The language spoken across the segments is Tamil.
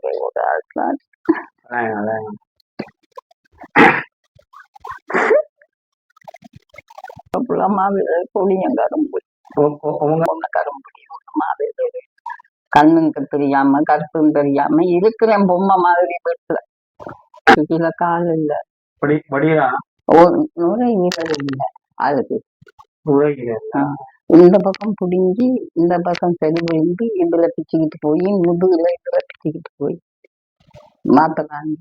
ஒரே ஒரு ஆள் தான். அதான் அதான் மாவு பொடியும் கரும்பு உங்க ஒண்ணு கரும்புடி ஒண்ணு மாவு கண்ணுக்கு தெரியாம கருத்தும் தெரியாம இருக்கிறேன் பொம்மை மாதிரி பெற்ற கீழே கால் இல்ல படிக்கிறா நுரையீரல் இல்லை அதுக்கு உழைக்கிறேன் இந்த பக்கம் புடுங்கி இந்த பக்கம் சரி விழுந்து இதுல பிச்சுக்கிட்டு போய் முதுகுல இதுல பிச்சுக்கிட்டு போய் மாத்தலாம்.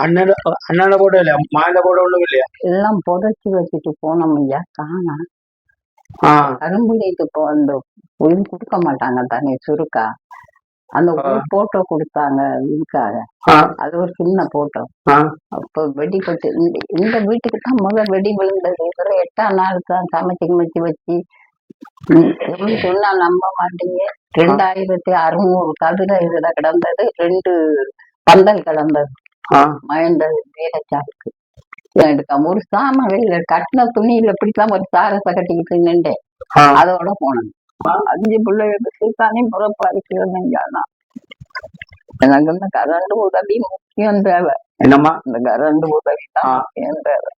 அண்ணாண்ட போட்டோ இல்லையா மாண்ட போட்டோ ஒண்ணும் இல்லையா எல்லாம் புதைச்சி வச்சுட்டு போனோம் ஐயா காணா கரும்புடைக்கு அந்த உயிர் கொடுக்க மாட்டாங்க தானே சுருக்கா அந்த ஒரு போட்டோ கொடுத்தாங்க இதுக்காக அது ஒரு சின்ன போட்டோ. அப்ப வெடிப்பட்டு இந்த வீட்டுக்கு தான் முதல் வெடி விழுந்தது. இதுல 8ஆம் நாள் தான் சமைச்சு வச்சு எப்படி சொன்னா நம்ப மாட்டீங்க 2600 கதிரை இதுல கிடந்தது 2 பந்தல் கிடந்தது மயந்த வீரச்சாருக்கு எனக்கு ஒரு சாம வெளியில கட்டின துணியில இப்படித்தான் ஒரு சாரத்தை கட்டிக்கிட்டு நின்றேன். அதோட போனேன் 5 பிள்ளைகளுக்கு தானே புறப்பாடுக்கிறதுனா எனக்கு இந்த கரண்ட் உதவி முக்கியம் தேவை. என்னம்மா இந்த கரண்ட் உதவி தான் முக்கியம் தேவை.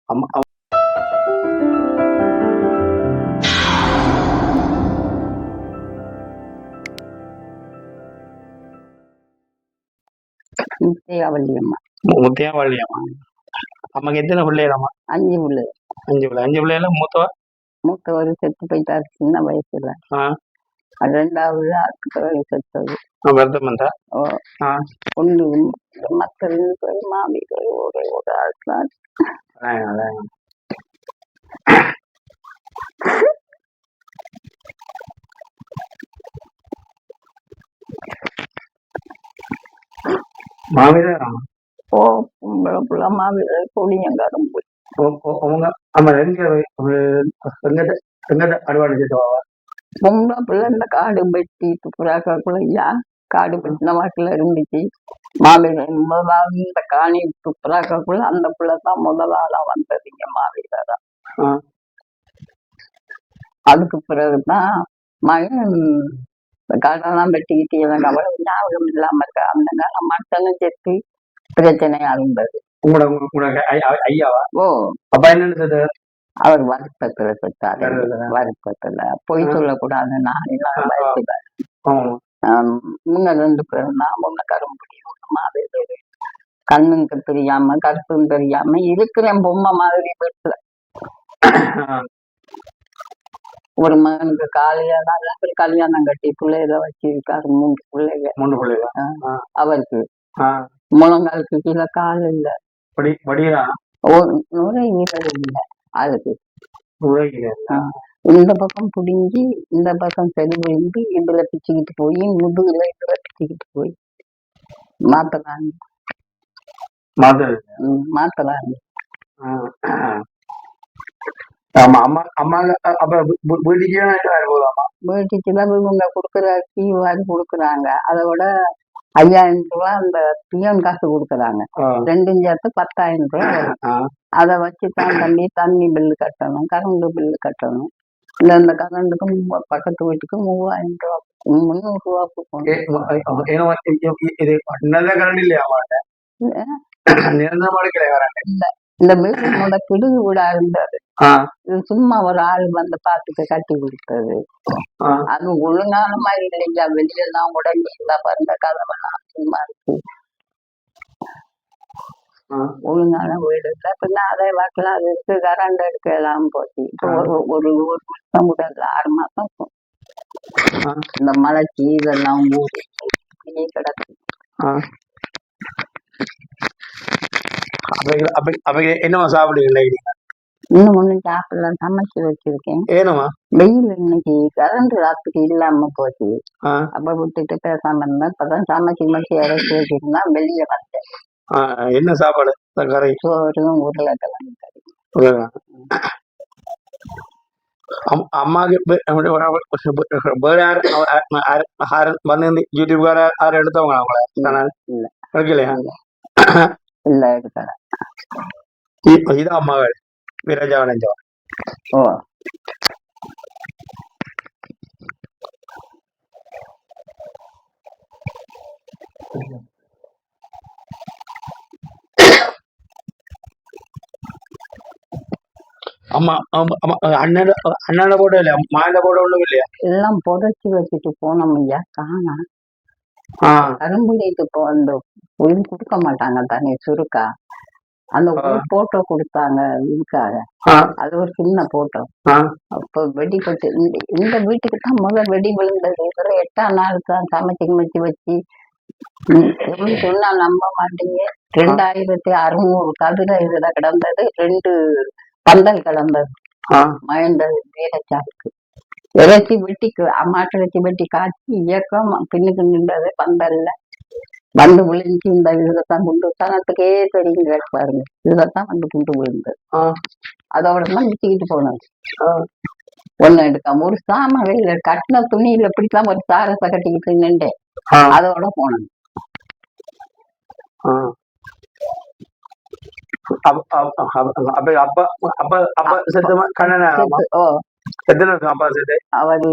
முத்தையாவள்ளியம்மா முத்தையாவள்ளியம்மா அம்மாக்கு எத்தனை பிள்ளைகளம்மா 5 பிள்ளை 5 பிள்ளைல மூத்தவர் செத்து போயிட்டாரு சின்ன வயசுல. 2வது அதுக்கு பிறகு செத்தது ஒண்ணு மற்ற 2 பேர் மாமிகள் ஒரே ஒரு ஆள் தான். மாவிதான் மாவிகள் பொடியும் கரும்பு பொம்பளை பிள்ளை இந்த காடு வெட்டி துப்புராக்குள்ளையா காடு வெட்டின வாக்குல இருந்துச்சு. மாவீரர் முதலாவது இந்த காணி துப்புராக்குள்ள அந்த பிள்ளை தான் முதலாளா வந்ததுங்க மாவீரரா. அதுக்கு பிறகுதான் மகன் காடெல்லாம் வெட்டிக்கிட்டு எனக்கு அவ்வளவு ஞாபகம் இல்லாம இருக்க. அந்த காலம் மட்டனும் செத்து பிரச்சனையா இருந்தது. அவர் வருத்தத்துல செத்தாரு. வருத்தத்துல பொய் சொல்லக்கூடாது. நான் முன்ன 2 பேரும் நான் முன்ன கரும்புடி மாதிரி கண்ணுக்கு தெரியாம கருத்தும் தெரியாம இருக்கிறேன் பொம்மை மாதிரி பெற்ற ஒரு மகனுக்கு கல்யாணம் கட்டி பிள்ளைகளை வச்சிருக்காரு 3 பிள்ளைங்க. அவருக்கு முழங்காலுக்கு கீழே கால் இல்ல நுரையீரல் இல்லை அதுக்கு இந்த பக்கம் புடுங்கி இந்த பக்கம் சரி விழுந்து இதுல பிச்சுக்கிட்டு போய் முதுகுல இதுல பிச்சுக்கிட்டு போய் மாத்தலாம். வீட்டுக்குதான் இவங்க கொடுக்குற கீவாது கொடுக்குறாங்க. அதை விட 5000 ரூபாய் அந்த பிஎன் காசு கொடுக்குறாங்க. 2 சேர்த்து 10,000 ரூபாய். அதை வச்சுதான் தண்ணி பில்லு கட்டணும், கரண்ட் பில்லு கட்டணும். இல்ல இந்த கரண்டுக்கும் பக்கத்து வீட்டுக்கு 3000 ரூபாய் 300 ரூபாய். இந்த வீடு பிடுகு வீடா இருந்தது. இது சும்மா ஒரு ஆள் வந்து பாத்துக்க கட்டி கொடுத்தது. அது ஒழுங்கான மாதிரி இல்லையா. வெளியெல்லாம் உடஞ்சி இந்த பாருங்க கதவெல்லாம் சும்மா இருக்கு. ஒழுங்கான வீடு இல்லை. பின்ன அதே வாக்கில் அது இருக்கு. கரண்ட் எடுக்க எல்லாம் போச்சு. ஒரு வருஷம் கூட இல்லை, 6 மாசம் இந்த மழைக்கு இதெல்லாம் ஊறி கிடக்கு. என்ன சாப்பிடுவீங்க? இன்னும் ஒண்ணும் சாப்பிடல, சமைச்சு வச்சிருக்கேன். வெயில் இன்னைக்கு கரண்ட் ராத்துக்கு இல்லாம போச்சு. அப்ப விட்டுட்டு பேசாம இருந்தா இப்பதான் சமைச்சு இறச்சி வச்சிருந்தா வெளியே வந்தேன். என்ன சாப்பாடு? சோறும் உருளைக்கிழங்கு கறி. அம்மாக்கு யூடியூப் எடுத்தவங்க எடுக்கலையா? இல்ல எடுக்கல. இதான் அம்மாவை விராஜா. அம்மா அண்ணன் அண்ணாண்ட போட்டோ இல்லையா மாண்ட போட்டோ ஒண்ணும் இல்லையா எல்லாம் புதைச்சி வச்சுட்டு போனோம் ஐயா காணா. கரும்புலிக்கு இப்போ அந்த உயிர் கொடுக்க மாட்டாங்க தானே சுருக்கா, அந்த ஒரு போட்டோ கொடுத்தாங்க இதுக்காக. அது ஒரு சின்ன போட்டோ. அப்ப வெடிப்பட்டு இந்த வீட்டுக்கு தான் முதல் வெடி விழுந்தது. இதுல 8ஆம் நாள் தான் சமைச்சு கிமைச்சு வச்சு எப்படி சொன்னா நம்ப மாட்டீங்க. 2600 கதிரை இதுல கிடந்தது, 2 பந்தல் கிடந்தது மயந்தது வீரச்சாவுக்கு. இறைச்சி வெட்டி மாட்டு இறைச்சி வெட்டி காய்ச்சி இயக்கம் பின்னுக்கு நின்றது பந்தல்ல வந்து விழுந்து இந்த இதுலதான் குண்டு சனத்துக்கே தெரியும் கேட்பாருங்க. இதுலதான் வந்து குண்டு விழுந்தது. அதோட தான் மிச்சிக்கிட்டு போனது. ஒண்ணு எடுக்காம ஒரு சாம வெளியில கட்டின துணியில எப்படித்தான் ஒரு சாரத்தை கட்டிக்கிட்டு நின்றேன். அதோட போனது. அப்பா செத்தமா கண்ணன எத்தனை வருஷம் அப்பா செத்து? அவரு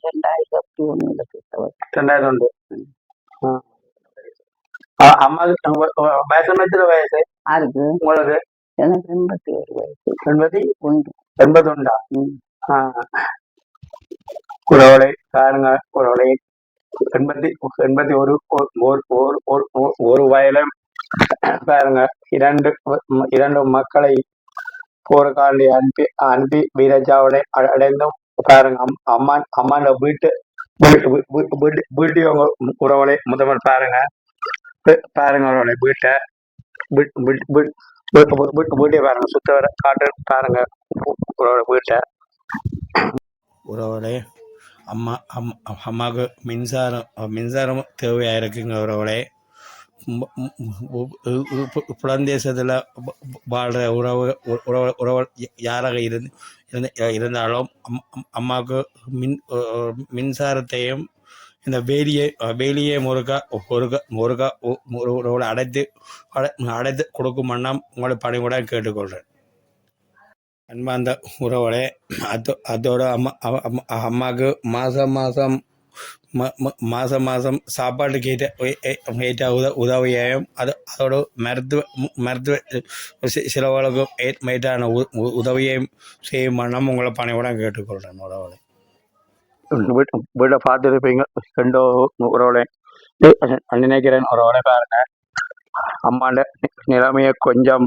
2001 செத்தவர். 2001. அம்மாவுக்கு வயசு வயசு யாருக்கு? உங்களுக்கு? எனக்கு 81 வயசு. 81. உறவுகளை பாருங்க, உறவுகளை 81 வயதிலும் பாருங்க இரண்டு மக்களை போருக்காண்டி அனுப்பி வீரச்சாவனை அடைந்தும் பாருங்க. அம்மாண்ட வீட்டையவங்க உறவுகளை முதல்வர் பாருங்க உறவுகளை வீட்டை பாருங்க, சுத்தவரை காட்டு பாருங்க உறவுகளை வீட்டை. உறவுகளே, அம்மாவுக்கு மின்சாரம் தேவையாக இருக்குங்க உறவுகளே. புலந்தேசத்தில் வாழ்கிற உறவு யாராக இருந்தாலும் அம்மாவுக்கு மின்சாரத்தையும் இந்த வேலியை முருகா அடைத்து கொடுக்கும் வண்ணம் உங்களை பணிவுடன் கேட்டுக்கொள்கிறேன். அன்பார்ந்த உறவுகளே, அதோட அம்மாவுக்கு மாதம் சாப்பாட்டுக்கு ஏற்ற உதவியையும் அதோட மருத்துவ செலவுகளுக்கும் ஏற்றான உதவியையும் செய்யும் வண்ணம் உங்களை பணிவுடன் கேட்டுக்கொள்கிறேன். உறவுகளை வீட்டை பார்த்துருப்பீங்க. 2 உறவுகளை நினைக்கிறேன். உறவுகளை பாருங்க, அம்மாண்ட நிலைமையை கொஞ்சம்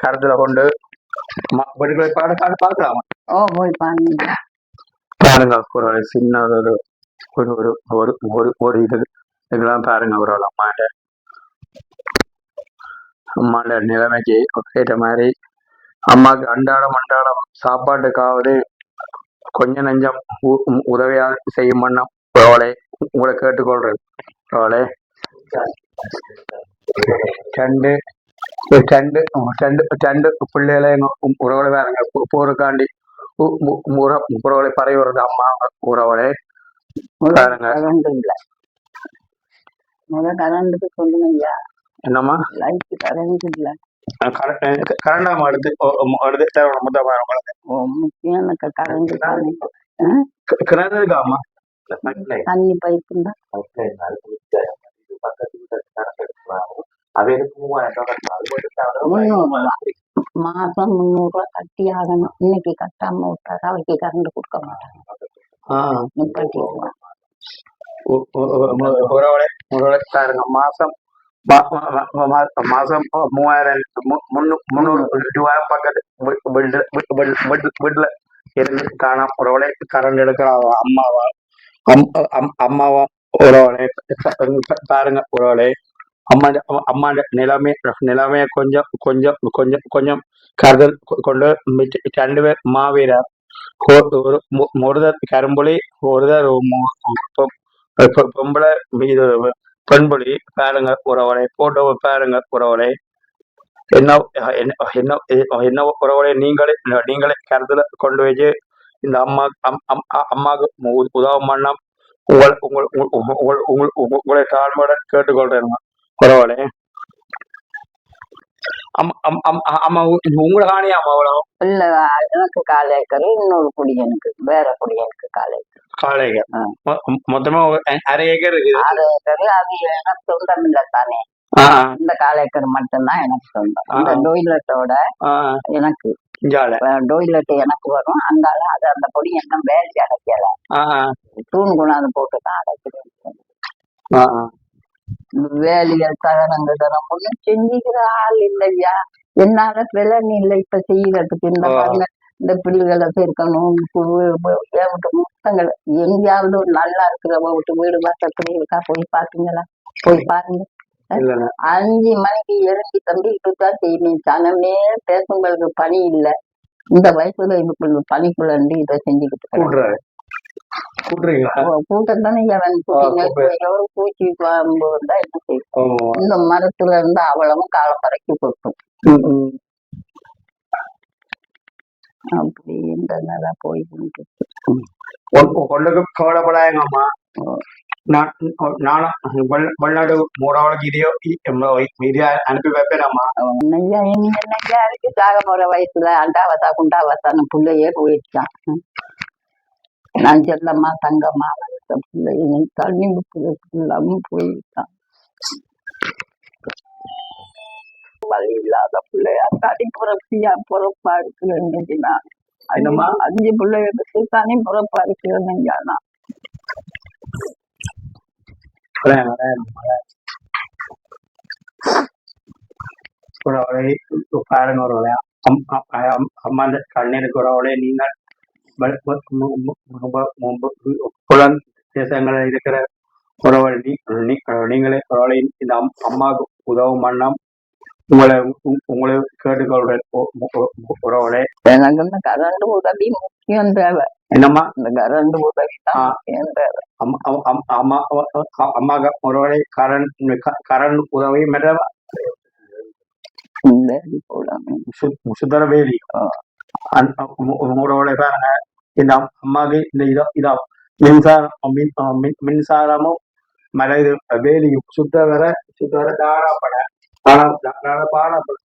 கருத்துல கொண்டு பார்க்கலாமா? பாருங்க ஒரு சின்ன ஒரு இதெல்லாம் பாருங்க ஒரு அம்மாண்ட நிலைமைக்கு ஏற்ற மாதிரி அம்மாவுக்கு அன்றாடம் சாப்பாட்டுக்காவது கொஞ்சம் நஞ்சம் உதவியா செய்யும் வண்ணம் உறவுகளை உங்களை கேட்டுக்கொள்றேன். உறவுகளை ரெண்டு பிள்ளைகளை உறவுகளை பாருங்க போருக்காண்டி உறவுகளை பறவை வருது. அம்மா உறவுகளை பாருங்க. என்னம்மா கரண்டாம எடுத்து கிணறுக்காமா தண்ணி பைப்பு மாசம் 300 ரூபாய் கட்டி ஆகணும். இன்னைக்கு கட்டாம விட்டாரு அவருக்கு கரண்ட் கொடுக்க மாட்டாங்க. மாசம் 3300 ரூபாய் பக்கத்து வீட்டுல இருந்து காணாம உறவுகளை கரண்ட் எடுக்கிற அம்மாவா உறவுகளை பாருங்க. உறவுகளை அம்மாண்ட நிலைமையை கொஞ்சம் கருதல் கொண்டு 2 பேர் மாவீரர், ஒருதர் கரும்புலி, ஒருதர் பொம்பளை பெண்புலி பாருங்க உறவுகளை போட்டோ பாருங்க உறவுகளை. என்ன உறவுகளை நீங்களே கருத்துல கொண்டு வச்சு இந்த அம்மாவுக்கு உதவும் வண்ணம் உங்களை தாழ்மையுடன் கேட்டுக்கொள்றேன் உறவுகளே. அம்மா உங்களை காணியா அம்மா அவ்வளோ இல்ல எனக்கு 1/4 ஏக்கர், இன்னொரு குடியனுக்கு வேற குடியனுக்கு 1/4 ஏக்கர். காளைகள் மொத்தமா 1/2 ஏக்கர் இருக்குது. 6 ஏக்கர் அது எனக்கு சொந்தம் இல்ல தானே. இந்த 1/4 ஏக்கர் மட்டும்தான் எனக்கு சொந்தம். இந்த டொய்லெட்டோட எனக்கு டொய்லெட் எனக்கு வரும். அந்தால அது அந்த பொடி என்ன வேலி அடைக்கல, தூண் கொண்டாந்து போட்டுதான் அடைக்கிறேன். வேலிகள் தகரங்க தரம் ஒண்ணும் செஞ்சுக்கிற ஆள் இல்லையா, என்னால விலங்கு இல்லை இப்ப செய்யறதுக்கு. இந்த பாருங்க, இந்த பிள்ளைகளை சேர்க்கணும், முத்தங்கள் எங்கேயாவது ஒரு நல்லா இருக்கிறவ விட்டு வீடு வாசப்படி இருக்கா போய் பாத்தீங்களா? போய் பாருங்க. 5 மணிக்கு இறங்கி தம்பிக்கிட்டு தான் செய்யணும். சனமே பேசுங்களுக்கு பணி இல்லை. இந்த வயசுல இதுக்குள்ள பணிக்குள்ள இதை செஞ்சுக்கிட்டு கூட்டம் தானே எவன் பூச்சி பாம்பு வந்தா என்ன செய்யும்? இந்த மரத்துல இருந்து அவ்வளவும் காலப்பறைக்கு கொட்டும். அப்படி இந்த நல்லா போயிட்டு கவலைப்படாயங்கம்மா. நானும் வெளிநாடு மூடாவளுக்கு இதையோ அனுப்பி வைப்பேனம்மா. என்னையா என்னையா இருக்கு, சாக போற வயசுல அண்டாவத்தா குண்டாவத்தான்னு பிள்ளையே போயிடுச்சான். நான் செல்லம்மா தங்கம்மா வளர்த்த பிள்ளை தண்ணி இல்லாம போயிட்டான். வழி இல்லாத பிள்ளையா தனி பொறப்பா இருக்கு. நான் 5 பிள்ளைய பத்தி தனி பொறப்பா இருக்கிறேன். நான் பாருங்க ஒரு அம்மா கண்ணீருக்கு ஒரு நீங்கள் புலன் தேசங்களில் இருக்கிற உறவுகள் நீங்களே இந்த அம்மாவுக்கு உதவும் வண்ணம் உங்களை கேட்டுக்கொள்றேன். உறவுகளே, எனக்கு இந்த கரண்ட் உதவி முக்கியம் தேவை. என்னம்மா இந்த கரண்ட் உதவி தான் முக்கியம் தேவை. அம்மாவுக்கு உறவுகளை கரண்ட் உதவி சுந்தரவேலி உறவுகளை பாருங்க. இந்த அம்மாவுக்கு இந்த இதா மின்சாரமும் மலைது வேலியும் சுத்த வர தாராப்பட பாடப்பட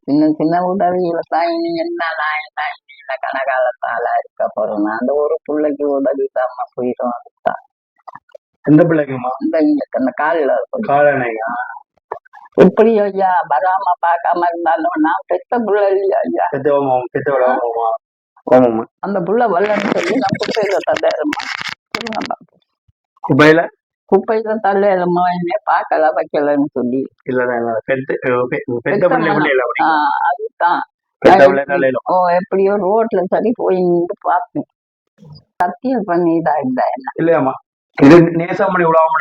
சின்ன சின்ன உதவிகளை தான் இனி என்ன கனகாலத்தால இருக்க போறோம். அந்த ஒரு பிள்ளைக்கு உதவி தான் போயிடும். அதுதான் எந்த பிள்ளைக்குமா? இந்த காலில் எப்படி ஐயா வராம பார்க்காம இருந்தாலும் நான் பெத்த பிள்ளை இல்லையா ஐயா? அந்த புள்ள வரலன்னு சொல்லி நான் குப்பையில தள்ளுமா குப்பையில தள்ளுமா என்ன பார்க்கல வைக்கலன்னு சொல்லி. அதுதான் எப்படியோ ரோட்ல சரி போய் நின்று பார்த்தேன். சத்தியம் பண்ணிதான் இருந்தா என்ன இல்லையாமா? இது நேசமணி உலகம்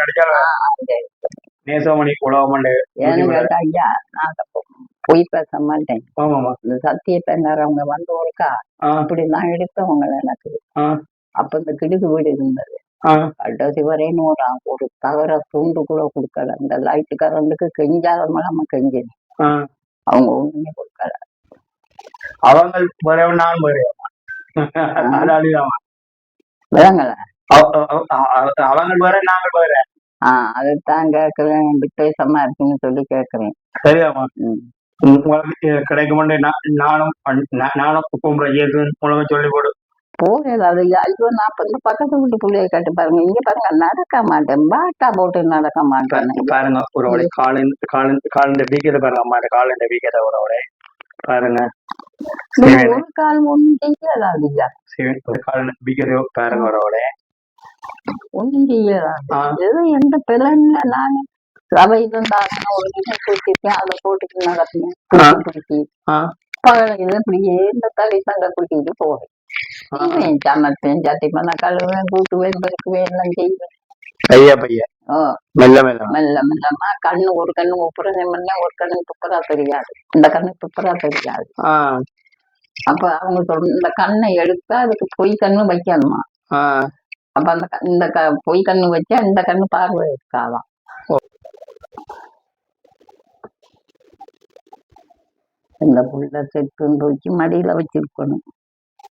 நேசமணி உலகம் ஏன்னு கேட்டா ஐயா, நான் பொய் பேச மாட்டேன். இந்த சத்தியத்தங்காரவங்க வந்து ஒருக்கா அப்படி நான் எடுத்தவங்க எனக்கு. அப்ப இந்த கிடுகு வீடு இருந்தது. கடைசி வரைன்னு ஒரு தகர துண்டு கூட கொடுக்கல. இந்த லைட்டு கரண்டுக்கு கெஞ்சாதமெல்லாம் கெஞ்சினேன். அவங்க ஒண்ணுமே கொடுக்கல. அவங்க விளங்கல. அவங்க வேற நாங்கள் வேற. அதுதான் கேக்குறேன். வித்தியாசமா இருக்குன்னு சொல்லி கேக்குறேன். சரியாமா? உங்களுக்கு கிடைக்கும் நானும் மூலமா சொல்லி போடு போகல. அது ஐயோ, நான் இந்த பக்கத்து வீட்டு பிள்ளைய கேட்டு பாருங்க. இங்க பாருங்க, நடக்க மாட்டேன். பாட்டா போட்டு நடக்க மாட்டேன். பாருங்க ஒரு காலின் வீக்கத்தை பாருங்க. அம்மா காலின் வீக்கத்தை ஒரு பாருங்க. ஒரு கால் ஒன்றும் செய்யலாதியா, ஒரு கால் நம்பிக்கையோ பாருங்க உறவுகளே. ஒன்றும் செய்யலாது. ஏதோ எந்த பிள்ளைங்க நாங்க ரவை இருந்தாங்க ஒரு நிமிஷம் குடிச்சிருக்கேன், அதை போட்டுட்டு நடத்தினேன் குடிச்சி பகலையில இப்படியே இந்த தலை தங்க குடிச்சிட்டு போவேன். செய்வேன், சமைப்பேன், சட்டி பண்ண கழுவேன், கூட்டுவேன், பெருக்குவேன், எல்லாம் செய்வேன். மெல்ல மெல்லமா கண்ணு ஒரு கண்ணு ஒப்புறேன் பண்ண, ஒரு கண்ணு துப்புரா தெரியாது, இந்த கண்ணு துப்புரா தெரியாது. அப்ப அவங்க சொல்ற இந்த கண்ணை எடுத்தா அதுக்கு பொய் கண்ணு வைக்கணுமா. அப்ப அந்த இந்த பொய் கண்ணு வச்சா இந்த கண்ணு பார்வை இருக்காதான். இந்த புள்ள செத்துன்னு தூக்கி மடியில வச்சிருக்கணும்,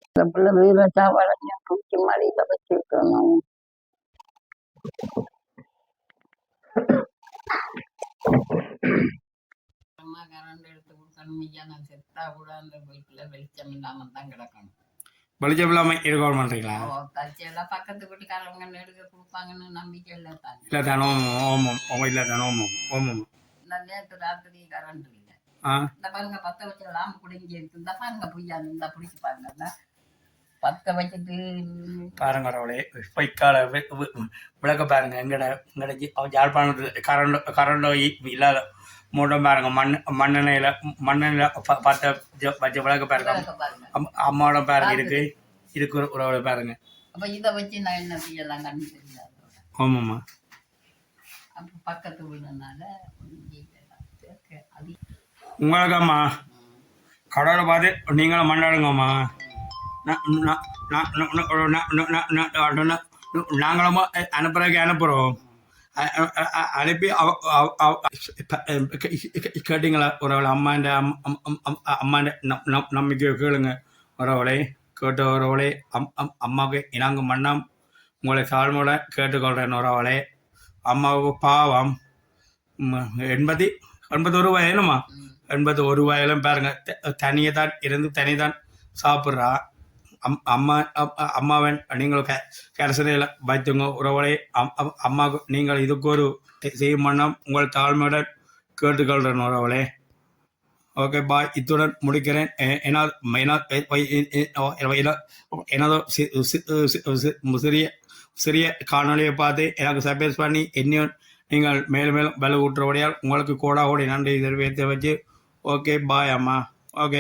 இந்த புள்ள வீர சாவளைஞ்ச தூக்கி மடியில வச்சிருக்கணும். கரண்ட் எடுத்து கொடுக்கணும். நான் செத்தா கூட அந்த வீட்டுல வெளிச்சம் இல்லாம தான் கிடக்கணும். வெளிச்சம் இல்லாம இருக்க மாட்டீங்களா? தச்செல்லாம் பக்கத்து வீட்டுக்காரவங்க எடுக்க கொடுப்பாங்கன்னு நம்பிக்கை இல்லை தான். இல்ல தானோ இல்ல தானோ நேற்று ராத்திரி கரண்ட் இல்லை. இந்த பாருங்க பத்த வச்ச லாம்பு குடிங்கி இருக்கு. இந்த பாருங்க புய்யா இந்த பிடிச்சி பாருங்க, பத்த வச்சுட்டு பாருங்க அவளே பொய்க்கால விளக்க பாருங்க. எங்கட யாழ்ப்பாணத்துல கரண்டோ இல்லாத மூடம் பாருங்க. மண்ணெண்ணையில பத்த வச்ச விளக்க பாருங்க. அம்மாவோட பாருங்க இருக்கு இருக்கு உறவுல பாருங்க. அப்ப இதை வச்சு நான் என்ன செய்யலாம் கண்ணு தெரியாது. ஆமாம்மா, அப்ப பக்கத்து வீடுனால உங்களுக்கம்மா கடவுளை பார்த்து நீங்களும் மண்டாடுங்கம்மா. நாங்களும் அனுப்புறோம். அனுப்பி கேட்டீங்களா உறவுல? அம்மாண்ட நம்பிக்கை கேளுங்க உறவுளை. கேட்ட உறவுளை அம்மாவுக்கு இனாங்க மண்ணாம் உங்களை தாழ்மையோட கேட்டுக்கொள்றேன் உறவுளை. அம்மாவுக்கு பாவம் 81 வயதுமா, 81 வயதிலும் பாருங்க தனியே தான் இருந்து தனிதான் சாப்பிட்றா. அம்மாவன் நீங்கள் கரசனையில் வைத்துங்க உறவுகளை. அம்மாவுக்கு நீங்கள் இதுக்கு ஒரு செய்யும் மன்னம் உங்கள் தாழ்மையுடன் கேட்டுக்கொள்கிறேன் உறவுகளே. ஓகே பாய், இத்துடன் முடிக்கிறேன். எனதோ சிறிய காணொலியை பார்த்து எனக்கு சர்ப்ரைஸ் பண்ணி என்னையும் நீங்கள் மேலும் மேலும் வலு ஊற்றுறபடியால் உங்களுக்கு கோடி நன்றி தெரிவித்து வச்சு. ஓகே பாய் அம்மா. ஓகே.